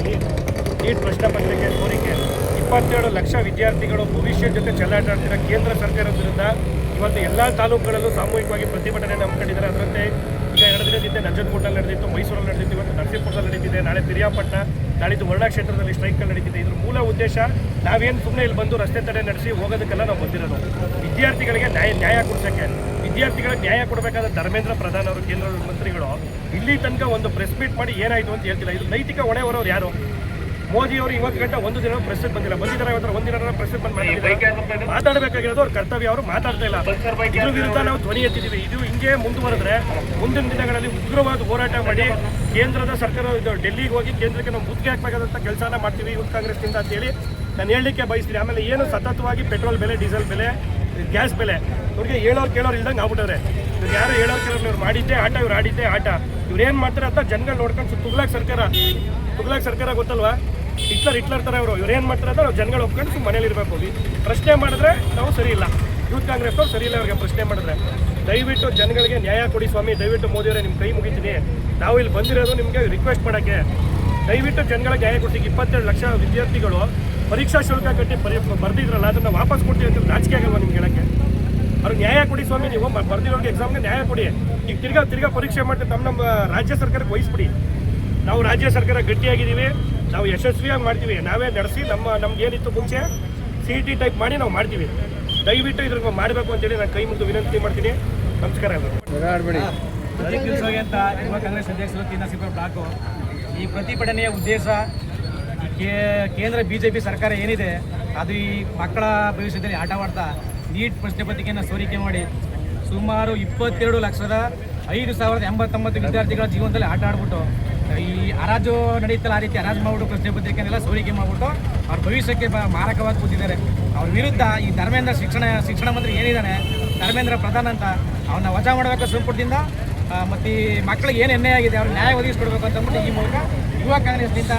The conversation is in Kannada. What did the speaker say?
ಮಾಡ್ತೀನಿ. ನೀಟ್ ಪ್ರಶ್ನೆ ಪತ್ರಿಕೆ ಸೋರಿಕೆ 27 ಲಕ್ಷ ವಿದ್ಯಾರ್ಥಿಗಳು ಭವಿಷ್ಯದ ಜೊತೆ ಚೆಲ್ಲಾಟಾಡ್ತಿರೋ ಕೇಂದ್ರ ಸರ್ಕಾರದ ವಿರುದ್ಧ ಇವತ್ತು ಎಲ್ಲ ತಾಲೂಕುಗಳಲ್ಲೂ ಸಾಮೂಹಿಕವಾಗಿ ಪ್ರತಿಭಟನೆ ನಂಬಿಕೊಂಡಿದ್ದಾರೆ. ಅದರಂತೆ ಈಗ 2 ದಿನದಿಂದ ನಂಜನಗೂಡಲ್ಲಿ ನಡೆದಿತ್ತು, ಮೈಸೂರಲ್ಲಿ ನಡೆದಿತ್ತು, ಇವತ್ತು ನರಸೀಪುರದಲ್ಲಿ ನಡೀತಿದೆ, ನಾಳೆ ಪಿರಿಯಾಪಟ್ಟಣ, ನಾಳಿದ್ದು ವರ್ಣಾ ಕ್ಷೇತ್ರದಲ್ಲಿ ಸ್ಟ್ರೈಕ್ಗಳು ನಡೀತಿದೆ. ಇದ್ರ ಮೂಲ ಉದ್ದೇಶ ನಾವೇನು ಸುಮ್ಮನೆ ಇಲ್ಲಿ ಬಂದು ರಸ್ತೆ ತಡೆ ನಡೆಸಿ ಹೋಗೋದಕ್ಕೆಲ್ಲ ನಾವು ಬಂದಿರೋದು ವಿದ್ಯಾರ್ಥಿಗಳಿಗೆ ನ್ಯಾಯ ಕೊಡಿಸೋಕ್ಕೆ. ವಿದ್ಯಾರ್ಥಿಗಳಿಗೆ ನ್ಯಾಯ ಕೊಡಬೇಕಾದ ಧರ್ಮೇಂದ್ರ ಪ್ರಧಾನ್ ಅವರು ಕೇಂದ್ರ ಮಂತ್ರಿಗಳು ಇಲ್ಲಿ ತನಕ ಒಂದು ಪ್ರೆಸ್ ಮೀಟ್ ಮಾಡಿ ಏನಾಯಿತು ಅಂತ ಹೇಳ್ತಿಲ್ಲ. ಇದು ನೈತಿಕ ಹೊಣೆ ಹೊರೋರು ಯಾರು? ಮೋದಿ ಅವರು ಇವತ್ತು ಗಂಟೆ ಒಂದು ದಿನ ಪ್ರೆಸ್ಗೆ ಬಂದಿಲ್ಲ, ಬಂದಿದ್ದಾರೆ ಇವತ್ತು ಒಂದಿನ ಪ್ರೆಸ್ಗೆ ಬಂದು ಮಾತಾಡಬೇಕಾಗಿರೋದು ಅವ್ರ ಕರ್ತವ್ಯ. ಅವರು ಮಾತಾಡ್ತಾ ಇಲ್ಲ. ಇದ್ರ ವಿರುದ್ಧ ನಾವು ಧ್ವನಿ ಎತ್ತಿದ್ದೀವಿ. ಇದು ಹಿಂಗೆ ಮುಂದುವರೆದ್ರೆ ಮುಂದಿನ ದಿನಗಳಲ್ಲಿ ಉಗ್ರವಾದ ಹೋರಾಟ ಮಾಡಿ ಕೇಂದ್ರದ ಸರ್ಕಾರ ಡೆಲ್ಲಿಗೆ ಹೋಗಿ ಕೇಂದ್ರಕ್ಕೆ ನಾವು ಮುತ್ತಿಗೆ ಹಾಕಬೇಕಾದಂಥ ಕೆಲಸನ ಮಾಡ್ತೀವಿ ಯೂತ್ ಕಾಂಗ್ರೆಸ್ನಿಂದ ಅಂತೇಳಿ ನಾನು ಹೇಳಲಿಕ್ಕೆ ಬಯಸ್ತೀನಿ. ಆಮೇಲೆ ಏನು ಸತತವಾಗಿ ಪೆಟ್ರೋಲ್ ಬೆಲೆ, ಡೀಸೆಲ್ ಬೆಲೆ, ಗ್ಯಾಸ್ ಬೆಲೆ ಇವ್ರಿಗೆ ಹೇಳೋರು ಕೇಳೋರು ಇಲ್ದಂಗೆ ಆಗ್ಬಿಟ್ಟವ್ರೆ. ಇವ್ರು ಯಾರು ಹೇಳೋರು ಕೇಳೋರು ಇವ್ರು ಮಾಡಿದ್ದೆ ಆಟ, ಇವ್ರು ಆಡಿದ್ದೆ ಆಟ. ಇವ್ರು ಏನು ಮಾಡ್ತಾರೆ ಅಂತ ಜನಗಳು ನೋಡ್ಕೊಂಡು ತುಗ್ಲಾಕ್ ಸರ್ಕಾರ ಗೊತ್ತಲ್ವಾ? ಹಿಟ್ಲರ್ ಥರ ಇವ್ರು ಏನು ಮಾಡ್ತಾರೆ ಅಂತ ನಾವು ಜನಗಳು ಒಪ್ಕೊಂಡು ಮನೇಲಿ ಇರಬೇಕು. ಪ್ರಶ್ನೆ ಮಾಡಿದ್ರೆ ನಾವು ಸರಿ ಇಲ್ಲ, ಯೂತ್ ಕಾಂಗ್ರೆಸ್ನವ್ರು ಸರಿ ಇಲ್ಲ. ಅವ್ರಿಗೆ ಪ್ರಶ್ನೆ ಮಾಡಿದ್ರೆ ದಯವಿಟ್ಟು ಜನಗಳಿಗೆ ನ್ಯಾಯ ಕೊಡಿ ಸ್ವಾಮಿ. ದಯವಿಟ್ಟು ಮೋದಿಯವರೇ ನಿಮ್ಮ ಕೈ ಮುಗಿತೀನಿ. ನಾವು ಇಲ್ಲಿ ಬಂದಿರೋದು ನಿಮಗೆ ರಿಕ್ವೆಸ್ಟ್ ಮಾಡೋಕ್ಕೆ. ದಯವಿಟ್ಟು ಜನಗಳಿಗೆ ನ್ಯಾಯ ಕೊಡ್ತೀವಿ. 27 ಲಕ್ಷ ವಿದ್ಯಾರ್ಥಿಗಳು ಪರೀಕ್ಷಾ ಶುಲ್ಕ ಕಟ್ಟಿ ಬರ್ದಿದ್ರಲ್ಲ, ಅದನ್ನು ವಾಪಸ್ ಕೊಡ್ತೀವಿ ಅಂತ ನಾಚಿಕೆ ಆಗಲ್ವಾ ನಿಮ್ಗೆ ಹೇಳೋಕ್ಕೆ? ಅವ್ರಿಗೆ ನ್ಯಾಯ ಕೊಡಿ ಸ್ವಾಮಿ. ನೀವು ಬರ್ದಿರೋರಿಗೆ ಎಕ್ಸಾಮ್ಗೆ ನ್ಯಾಯ ಕೊಡಿ. ಈಗ ತಿರ್ಗಾ ಪರೀಕ್ಷೆ ಮಾಡಿ ನಮ್ಮ ರಾಜ್ಯ ಸರ್ಕಾರಕ್ಕೆ ವಹಿಸ್ಬಿಡಿ. ನಾವು ರಾಜ್ಯ ಸರ್ಕಾರ ಗಟ್ಟಿಯಾಗಿದ್ದೀವಿ, ನಾವು ಯಶಸ್ವಿಯಾಗಿ ಮಾಡ್ತೀವಿ. ನಾವೇ ನಡೆಸಿ ನಮ್ಗೆ ಏನಿತ್ತು ಮುಂಚೆ CET ಟೈಪ್ ಮಾಡಿ ನಾವು ಮಾಡ್ತೀವಿ. ದಯವಿಟ್ಟು ಇದ್ರ ಮಾಡಬೇಕು ಅಂತೇಳಿ ನಾನು ಕೈ ಮುಗಿದು ವಿನಂತಿ ಮಾಡ್ತೀನಿ. ನಮಸ್ಕಾರ. ಅಂತ ಯುವ ಕಾಂಗ್ರೆಸ್ ಅಧ್ಯಕ್ಷರು ತೀನಸಿಪುರ ಬ್ಲಾಕು. ಈ ಪ್ರತಿಭಟನೆಯ ಉದ್ದೇಶ ಕೇಂದ್ರ BJP ಸರ್ಕಾರ ಏನಿದೆ ಅದು ಈ ಮಕ್ಕಳ ಭವಿಷ್ಯದಲ್ಲಿ ಆಟವಾಡ್ತಾ ನೀಟ್ ಪ್ರಶ್ನೆ ಪತ್ರಿಕೆಯನ್ನು ಸೋರಿಕೆ ಮಾಡಿ ಸುಮಾರು 22,05,089 ವಿದ್ಯಾರ್ಥಿಗಳ ಜೀವನದಲ್ಲಿ ಆಟ ಆಡ್ಬಿಟ್ಟು ಈ ಹರಾಜು ನಡೀತಲ್ಲ, ಆ ರೀತಿ ಹರಾಜು ಮಾಡಿಬಿಟ್ಟು ಪ್ರಶ್ನೆ ಪತ್ರಿಕೆನೆಲ್ಲ ಸೋರಿಕೆ ಮಾಡಿಬಿಟ್ಟು ಅವ್ರ ಭವಿಷ್ಯಕ್ಕೆ ಮಾರಕವಾಗಿ ಕೂತಿದ್ದಾರೆ. ಅವ್ರ ವಿರುದ್ಧ ಈ ಧರ್ಮೇಂದ್ರ ಶಿಕ್ಷಣ ಮಂತ್ರಿ ಏನಿದ್ದಾನೆ ಧರ್ಮೇಂದ್ರ ಪ್ರಧಾನ್ ಅಂತ, ಅವನ್ನ ವಜಾ ಮಾಡಬೇಕು ಸುಪ್ರೀಂದಿಂದ. ಮತ್ತು ಈ ಮಕ್ಕಳಿಗೆ ಏನು ಅನ್ಯಾಯ ಆಗಿದೆ ಅವ್ರಿಗೆ ನ್ಯಾಯ ಒದಗಿಸ್ಕೊಡ್ಬೇಕು ಅಂತ ಅಂದ್ಬಿಟ್ಟು ಈ ಮೂಲಕ ಯುವ ಕಾಂಗ್ರೆಸ್ನಿಂದ